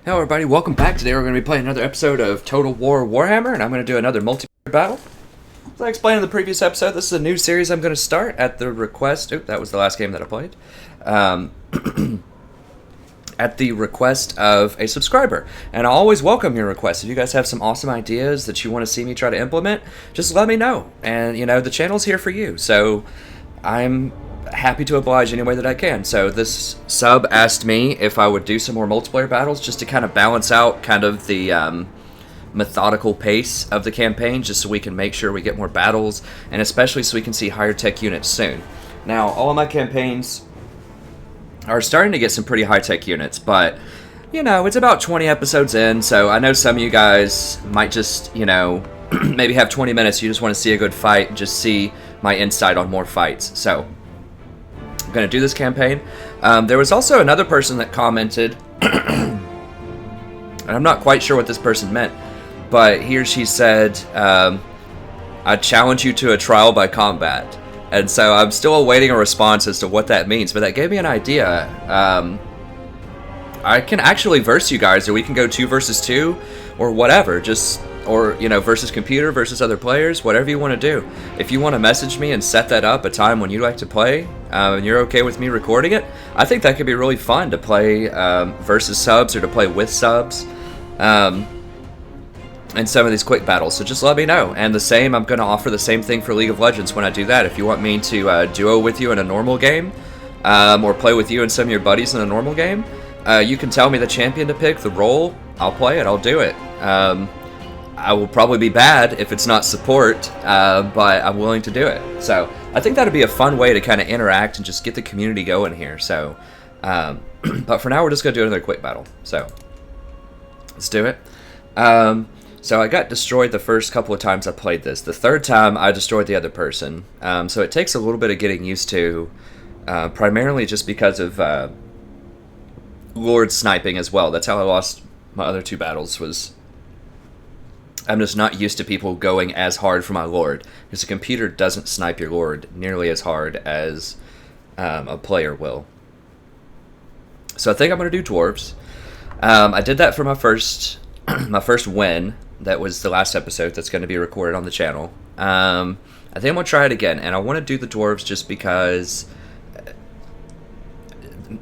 Hello everybody, welcome back. Today we're going to be playing another episode of Total War Warhammer, and I'm going to do another multiplayer battle. As I explained in the previous episode, this is a new series I'm going to start at the request... Oop, that was the last game that I played. At the request of a subscriber. And I always welcome your requests. If you guys have some awesome ideas that you want to see me try to implement, just let me know. And, you know, the channel's here for you. So, I'm happy to oblige any way that I can. So this sub asked me if I would do some more multiplayer battles just to kind of balance out kind of the methodical pace of the campaign, just so we can make sure we get more battles, and especially so we can see higher tech units soon. Now, all of my campaigns are starting to get some pretty high tech units, but you know, it's about 20 episodes in, so I know some of you guys might just, you know, maybe have 20 minutes, you just want to see a good fight and just see my insight on more fights. So I'm going to do this campaign. There was also another person that commented, and I'm not quite sure what this person meant, but he or she said, I challenge you to a trial by combat. And so I'm still awaiting a response as to what that means, but that gave me an idea. I can actually verse you guys, or we can go 2 versus 2, or whatever, or, you know, versus computer, versus other players, whatever you want to do. If you want to message me and set that up, a time when you like to play, and you're okay with me recording it, I think that could be really fun to play versus subs, or to play with subs, in some of these quick battles. So just let me know. And the same, I'm going to offer the same thing for League of Legends when I do that. If you want me to duo with you in a normal game, or play with you and some of your buddies in a normal game, you can tell me the champion to pick, the role, I'll play it, I'll do it. I will probably be bad if it's not support, but I'm willing to do it. So I think that'd be a fun way to kind of interact and just get the community going here. So, but for now, we're just going to do another quick battle. So let's do it. So I got destroyed the first couple of times I played this. The third time, I destroyed the other person. So it takes a little bit of getting used to, primarily just because of Lord sniping as well. That's how I lost my other 2 battles, was I'm just not used to people going as hard for my Lord, because the computer doesn't snipe your Lord nearly as hard as a player will. So I think I'm going to do Dwarves. I did that for my first win. That was the last episode that's going to be recorded on the channel. I think I'm going to try it again, and I want to do the Dwarves just because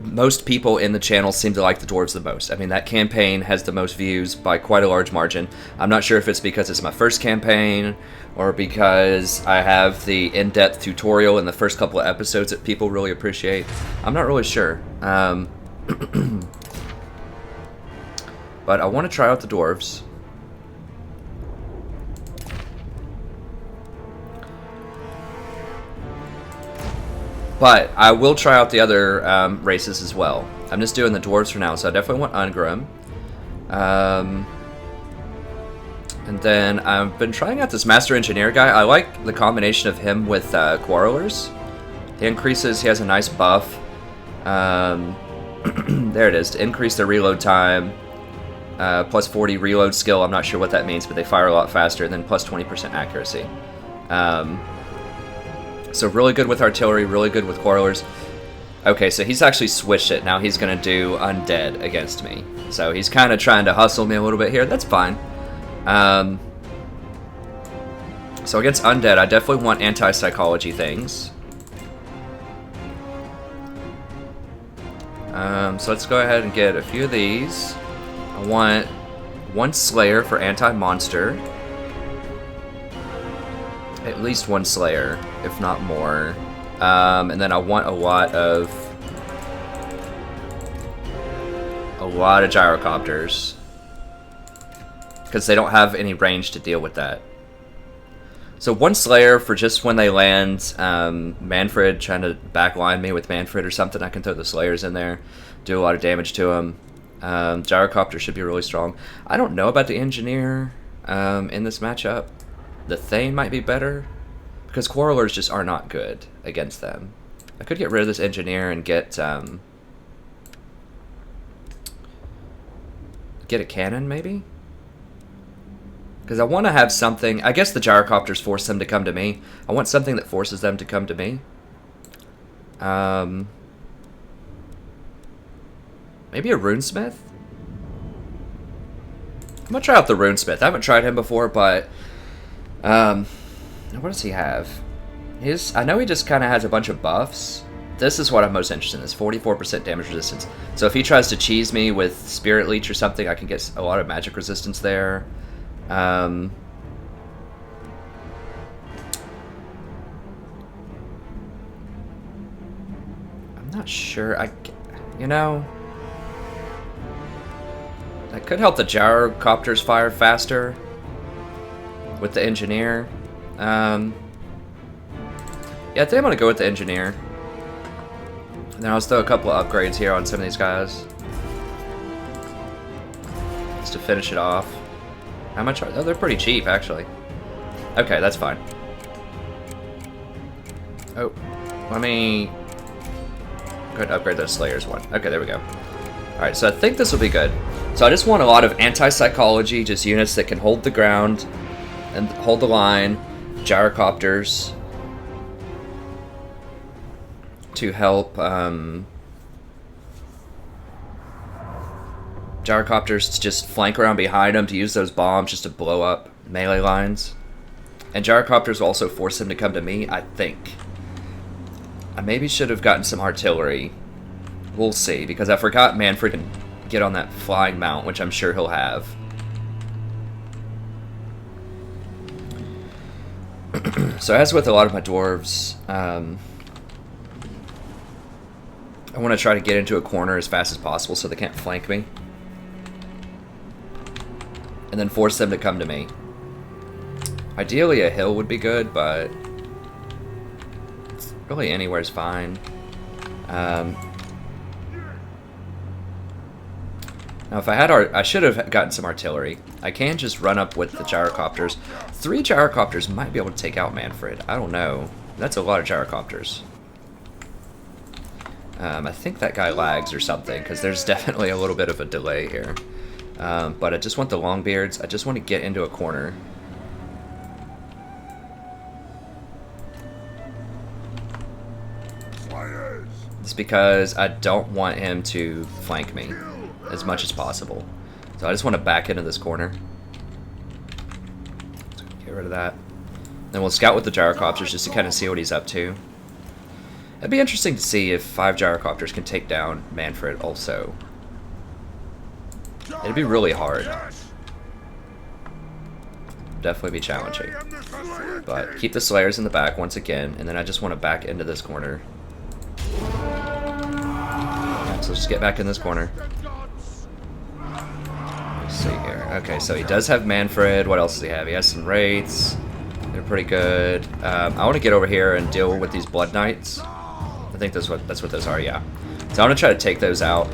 most people in the channel seem to like the Dwarves the most. I mean, that campaign has the most views by quite a large margin. I'm not sure if it's because it's my first campaign, or because I have the in-depth tutorial in the first couple of episodes that people really appreciate. I'm not really sure. But I want to try out the Dwarves. But I will try out the other races as well. I'm just doing the Dwarves for now, so I definitely want Ungrim. And then I've been trying out this Master Engineer guy. I like the combination of him with Quarrelers. He has a nice buff. There it is, to increase their reload time. Plus 40 reload skill, I'm not sure what that means, but they fire a lot faster, and then plus 20% accuracy. So really good with artillery, really good with Quarrelers. Okay, so he's actually switched it. Now he's going to do Undead against me. So he's kind of trying to hustle me a little bit here. That's fine. So against Undead, I definitely want anti-psychology things. So let's go ahead and get a few of these. I want 1 Slayer for anti-monster. At least 1 Slayer, if not more. And then I want a lot of gyrocopters, because they don't have any range to deal with that. So 1 Slayer for just when they land. Manfred trying to backline me with Manfred or something, I can throw the Slayers in there, do a lot of damage to him. Gyrocopter should be really strong. I don't know about the Engineer in this matchup. The Thane might be better, because Quarrelers just are not good against them. I could get rid of this Engineer and get a cannon, maybe? Because I want to have something... I guess the Gyrocopters force them to come to me. I want something that forces them to come to me. Maybe a Runesmith? I'm gonna try out the Runesmith. I haven't tried him before, but what does he have? I know he just kind of has a bunch of buffs. This is what I'm most interested in, is 44% damage resistance. So if he tries to cheese me with Spirit Leech or something, I can get a lot of magic resistance there. I'm not sure. You know, that could help the gyrocopters fire faster with the engineer. Yeah, I think I'm gonna go with the engineer. And then I'll throw a couple of upgrades here on some of these guys, just to finish it off. How much are they? Oh, they're pretty cheap, actually. Okay, that's fine. Oh, let me go ahead and upgrade those Slayers one. Okay, there we go. Alright, so I think this will be good. So I just want a lot of anti-psychology, just units that can hold the ground and hold the line, gyrocopters to help gyrocopters to just flank around behind them to use those bombs just to blow up melee lines. And gyrocopters will also force them to come to me, I think. I maybe should have gotten some artillery. We'll see, because I forgot Manfred can get on that flying mount, which I'm sure he'll have. So as with a lot of my dwarves, I want to try to get into a corner as fast as possible so they can't flank me. And then force them to come to me. Ideally a hill would be good, but really anywhere's fine. Now if I had I should have gotten some artillery. I can just run up with the gyrocopters. 3 gyrocopters might be able to take out Manfred. I don't know. That's a lot of gyrocopters. I think that guy lags or something, because there's definitely a little bit of a delay here. But I just want the Longbeards. I just want to get into a corner. It's because I don't want him to flank me as much as possible. So I just want to back into this corner. Get rid of that. Then we'll scout with the gyrocopters just to kind of see what he's up to. It'd be interesting to see if 5 gyrocopters can take down Manfred also. It'd be really hard. Definitely be challenging. But keep the Slayers in the back once again, and then I just want to back into this corner. Yeah, so just get back in this corner. Let's see here. Okay, so he does have Manfred. What else does he have? He has some Wraiths. They're pretty good. I want to get over here and deal with these Blood Knights. I think that's what those are, yeah. So I want to try to take those out.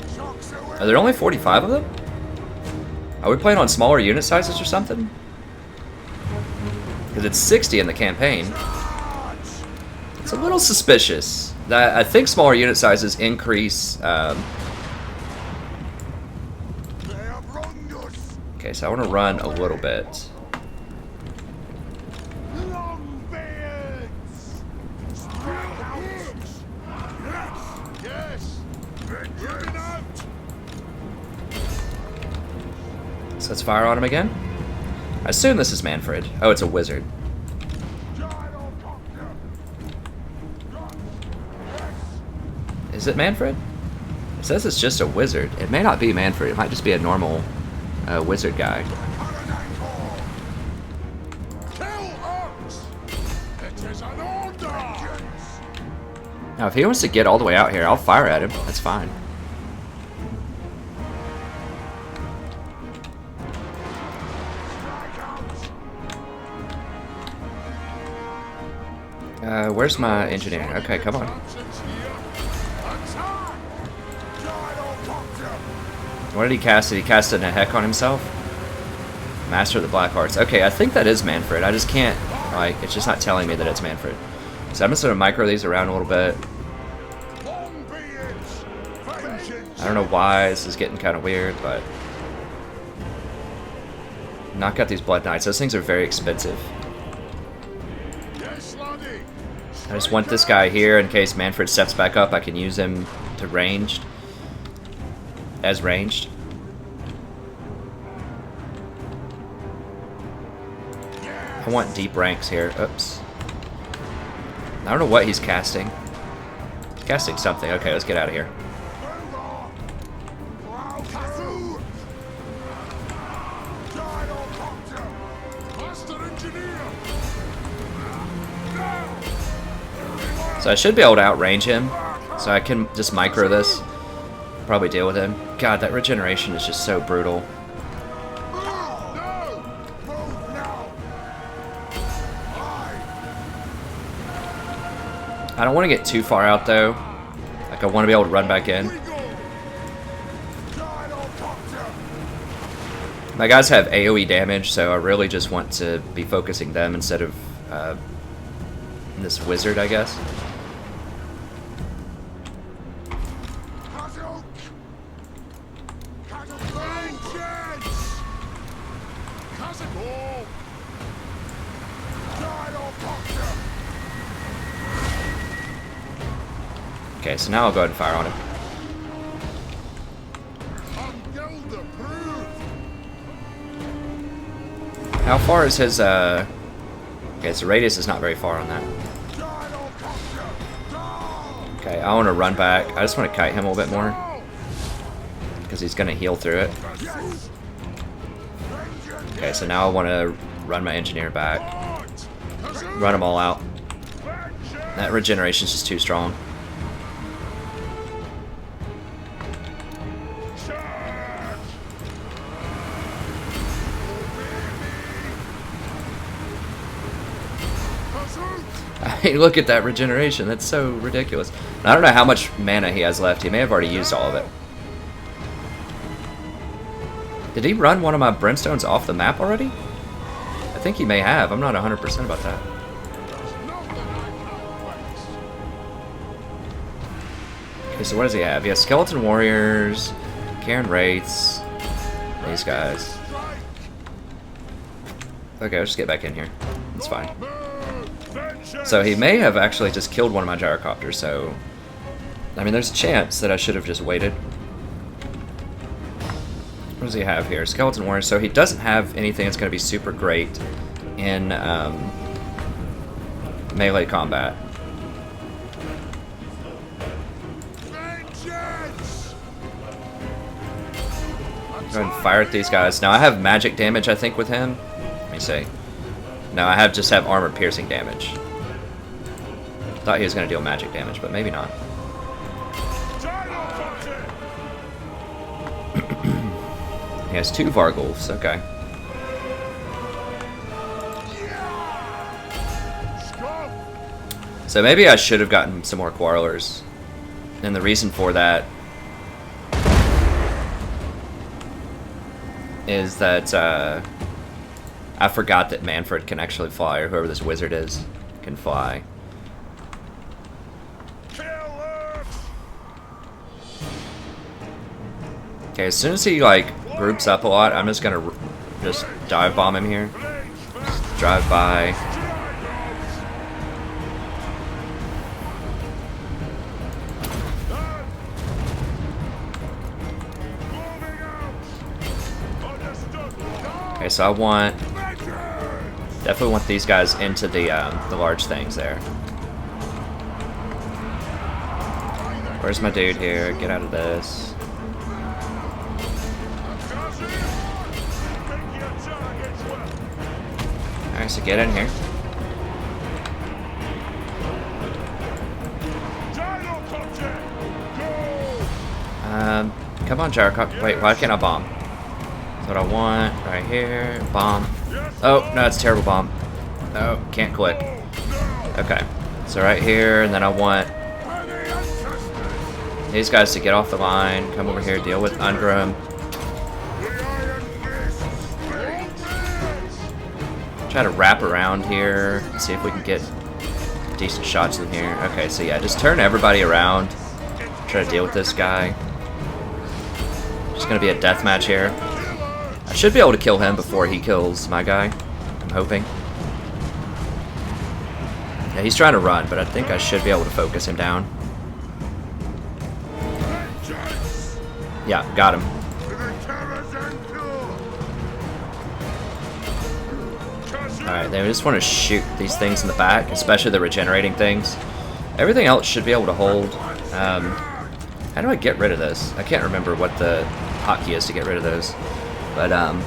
Are there only 45 of them? Are we playing on smaller unit sizes or something? Because it's 60 in the campaign. It's a little suspicious. I think smaller unit sizes increase... Okay, so I want to run a little bit. So let's fire on him again. I assume this is Manfred. Oh, it's a wizard. Is it Manfred? It says it's just a wizard. It may not be Manfred. It might just be a normal wizard guy. Now, if he wants to get all the way out here, I'll fire at him. That's fine. Where's my engineer? Okay, come on. What did he cast? Did he cast a heck on himself? Master of the Black Arts. Okay, I think that is Manfred. I just can't, like, it's just not telling me that it's Manfred. So I'm just going to micro these around a little bit. I don't know why this is getting kind of weird, but... knock out these Blood Knights. Those things are very expensive. I just want this guy here in case Manfred steps back up. I can use him to ranged. As ranged. I want deep ranks here. Oops. I don't know what he's casting. He's casting something. Okay, let's get out of here. So I should be able to outrange him. So I can just micro this. Probably deal with him. God, that regeneration is just so brutal. I don't want to get too far out though. Like I want to be able to run back in. My guys have AoE damage, so I really just want to be focusing them instead of this wizard, I guess. Okay, so now I'll go ahead and fire on him. How far is his, okay, so radius is not very far on that. Okay, I want to run back. I just want to kite him a little bit more. Because he's going to heal through it. Okay, so now I want to run my engineer back. Run them all out. That regeneration is just too strong. I mean, look at that regeneration. That's so ridiculous. And I don't know how much mana he has left. He may have already used all of it. Did he run one of my brimstones off the map already? I think he may have. I'm not 100% about that. Okay, so what does he have? He has skeleton warriors, Karen wraiths, these guys. Okay, let's just get back in here. It's fine. So he may have actually just killed one of my gyrocopters, so... I mean, there's a chance that I should have just waited. What does he have here? Skeleton Warrior. So he doesn't have anything that's going to be super great in melee combat. Go ahead and fire at these guys. Now I have magic damage, I think, with him. Let me see. No, I just have armor piercing damage. Thought he was going to deal magic damage, but maybe not. He has 2 Vargulfs, okay. So maybe I should have gotten some more Quarrelers. And the reason for that is that I forgot that Manfred can actually fly, or whoever this wizard is can fly. Okay, as soon as he like groups up a lot, I'm just gonna just dive bomb him here. Just drive by. Okay, so I want, definitely want these guys into the large things there. Where's my dude here? Get out of this. Alright, so get in here. Come on, Gyrocopter. Wait, why can't I bomb? That's what I want. Right here. Bomb. Oh, no, it's a terrible bomb. Oh, can't click. Okay. So right here, and then I want these guys to get off the line. Come over here, deal with Ungrim. Try to wrap around here and see if we can get decent shots in here. Okay, so yeah, just turn everybody around. Try to deal with this guy. It's gonna be a deathmatch here. I should be able to kill him before he kills my guy. I'm hoping. Yeah, he's trying to run, but I think I should be able to focus him down. Yeah, got him. Alright, they just want to shoot these things in the back, especially the regenerating things. Everything else should be able to hold. How do I get rid of this? I can't remember what the hotkey is to get rid of those. But, I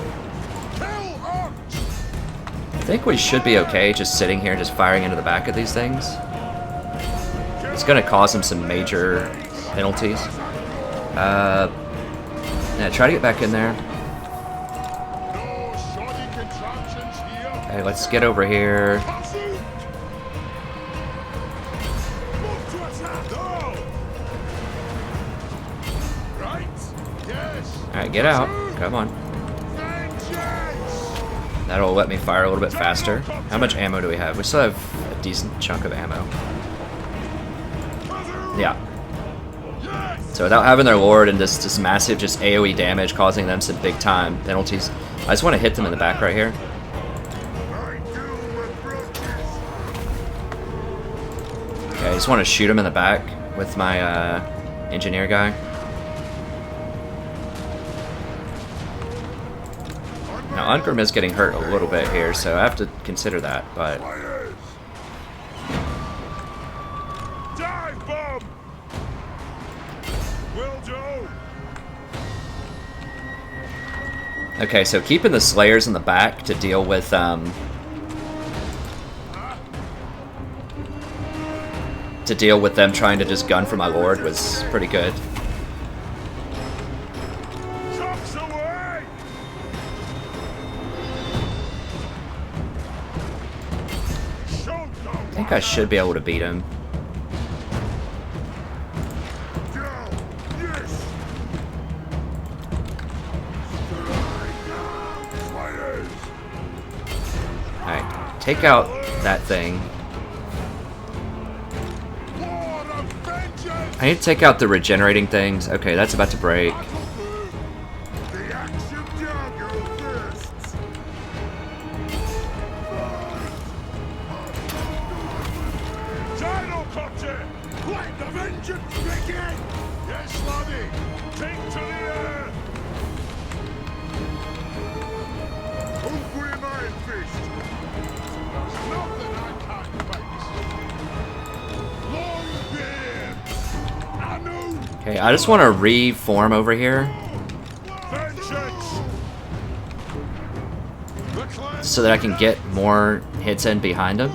think we should be okay just sitting here just firing into the back of these things. It's going to cause them some major penalties. Yeah, try to get back in there. Okay, let's get over here. Alright, get out. Come on. That'll let me fire a little bit faster. How much ammo do we have? We still have a decent chunk of ammo. Yeah. So without having their lord and this massive just AoE damage causing them some big time penalties, I just want to hit them in the back right here. Okay, I just want to shoot him in the back with my engineer guy. Now, Ungrim is getting hurt a little bit here, so I have to consider that, but... Dive bomb! Will do! Okay, so keeping the Slayers in the back to deal with, them trying to just gun for my lord was pretty good. I think I should be able to beat him. Alright, take out that thing. I need to take out the regenerating things. Okay, that's about to break. Okay, I just want to reform over here so that I can get more hits in behind him.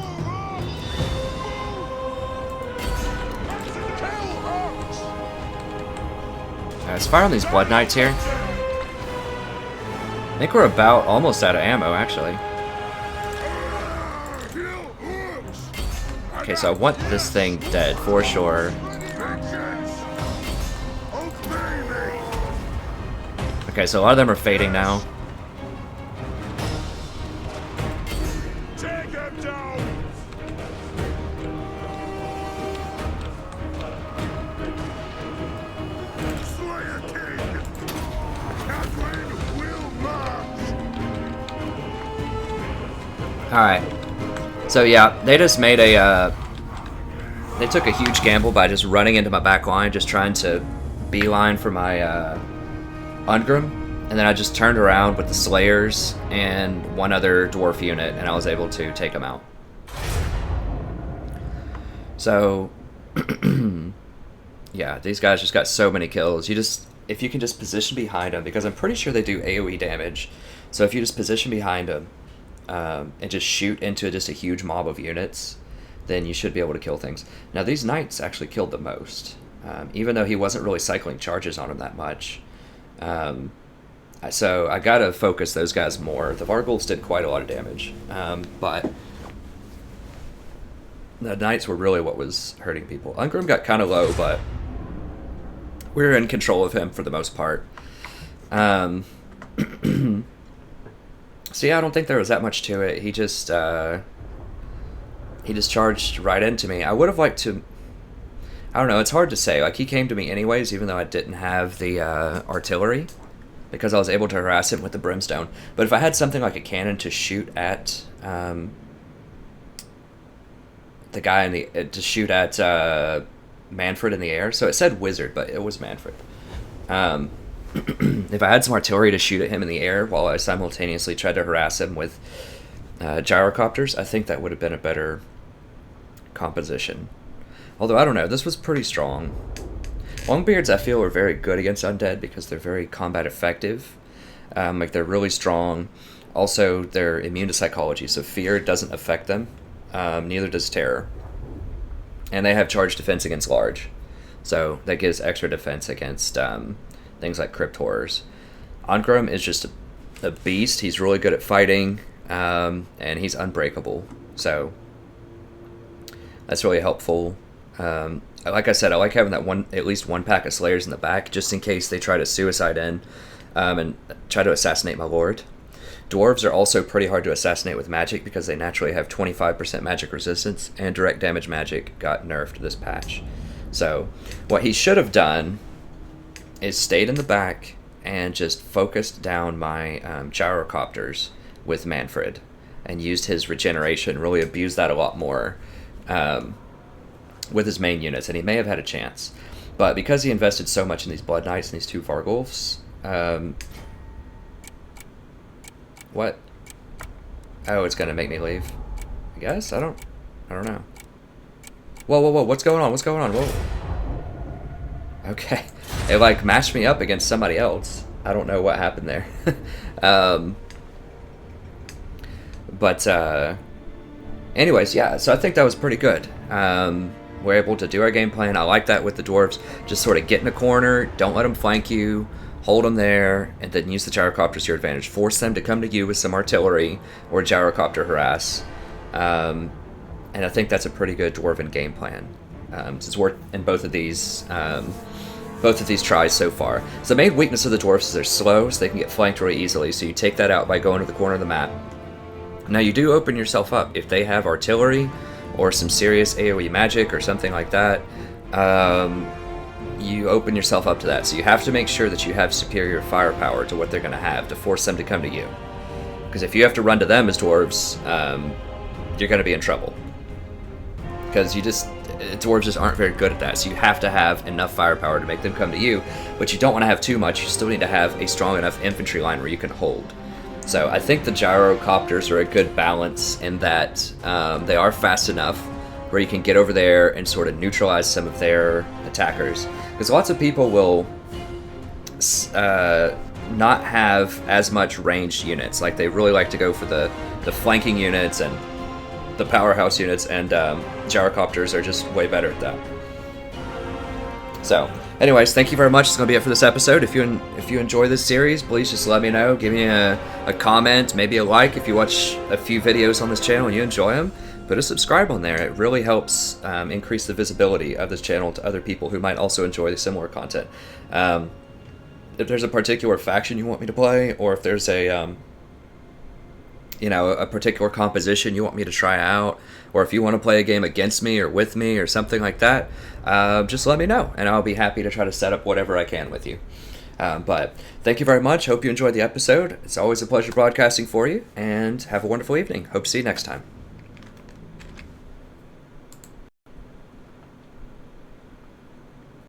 Let's fire on these Blood Knights here. I think we're about almost out of ammo, actually. Okay, so I want this thing dead for sure. Okay, so a lot of them are fading now. Alright. So yeah, they just made a, they took a huge gamble by just running into my back line, just trying to beeline for my, Ungrim, and then I just turned around with the Slayers and one other Dwarf unit, and I was able to take them out. So, yeah, these guys just got so many kills. If you can just position behind them, because I'm pretty sure they do AoE damage, so if you just position behind them, and just shoot into just a huge mob of units, then you should be able to kill things. Now, these Knights actually killed the most, even though he wasn't really cycling charges on them that much. So I gotta focus those guys more. The Vargulfs did quite a lot of damage, but the Knights were really what was hurting people. Ungrim got kind of low, but we were in control of him for the most part. So yeah, I don't think there was that much to it. He just charged right into me. I would have liked to... I don't know, it's hard to say. Like, he came to me anyways, even though I didn't have the artillery, because I was able to harass him with the brimstone. But if I had something like a cannon to shoot at the guy in the... to shoot at Manfred in the air. So it said wizard, but it was Manfred. If I had some artillery to shoot at him in the air while I simultaneously tried to harass him with gyrocopters, I think that would have been a better composition. Although, I don't know, this was pretty strong. Longbeards, I feel, are very good against undead because they're very combat effective. Like, they're really strong. Also, they're immune to psychology, so fear doesn't affect them. Neither does terror. And they have charged defense against large. So that gives extra defense against things like crypt horrors. Angrim is just a beast. He's really good at fighting, and he's unbreakable. So that's really helpful. Like I said, I like having at least one pack of Slayers in the back, just in case they try to suicide in and try to assassinate my lord. Dwarves are also pretty hard to assassinate with magic because they naturally have 25% magic resistance, and direct damage magic got nerfed this patch. So what he should have done is stayed in the back and just focused down my gyrocopters with Manfred and used his regeneration, really abused that a lot more with his main units, and he may have had a chance. But because he invested so much in these Blood Knights and these two Vargulfs, what? Oh, it's gonna make me leave. I guess? I don't know. Whoa, whoa, whoa, what's going on? What's going on? Whoa. Okay. It, like, matched me up against somebody else. I don't know what happened there. Anyways, yeah, so I think that was pretty good. We're able to do our game plan. I like that with the dwarves. Just sort of get in a corner, don't let them flank you, hold them there, and then use the gyrocopters to your advantage. Force them to come to you with some artillery or gyrocopter harass. And I think that's a pretty good dwarven game plan. It's worked in both of these tries so far. So the main weakness of the dwarves is they're slow, so they can get flanked really easily. So you take that out by going to the corner of the map. Now you do open yourself up if they have artillery or some serious AoE magic or something like that. You open yourself up to that. So you have to make sure that you have superior firepower to what they're going to have to force them to come to you. Because if you have to run to them as dwarves, you're going to be in trouble. Because dwarves just aren't very good at that. So you have to have enough firepower to make them come to you, but you don't want to have too much. You still need to have a strong enough infantry line where you can hold. So I think the gyrocopters are a good balance in that they are fast enough where you can get over there and sort of neutralize some of their attackers. Because lots of people will not have as much ranged units. Like, they really like to go for the flanking units and the powerhouse units, and gyrocopters are just way better at that. So, anyways, thank you very much. It's going to be it for this episode. If you enjoy this series, please just let me know. Give me a comment, maybe a like if you watch a few videos on this channel and you enjoy them. Put a subscribe on there. It really helps increase the visibility of this channel to other people who might also enjoy the similar content. If there's a particular faction you want me to play, or if there's a particular composition you want me to try out, or if you want to play a game against me or with me or something like that, just let me know, and I'll be happy to try to set up whatever I can with you. But thank you very much. Hope you enjoyed the episode. It's always a pleasure broadcasting for you, and have a wonderful evening. Hope to see you next time.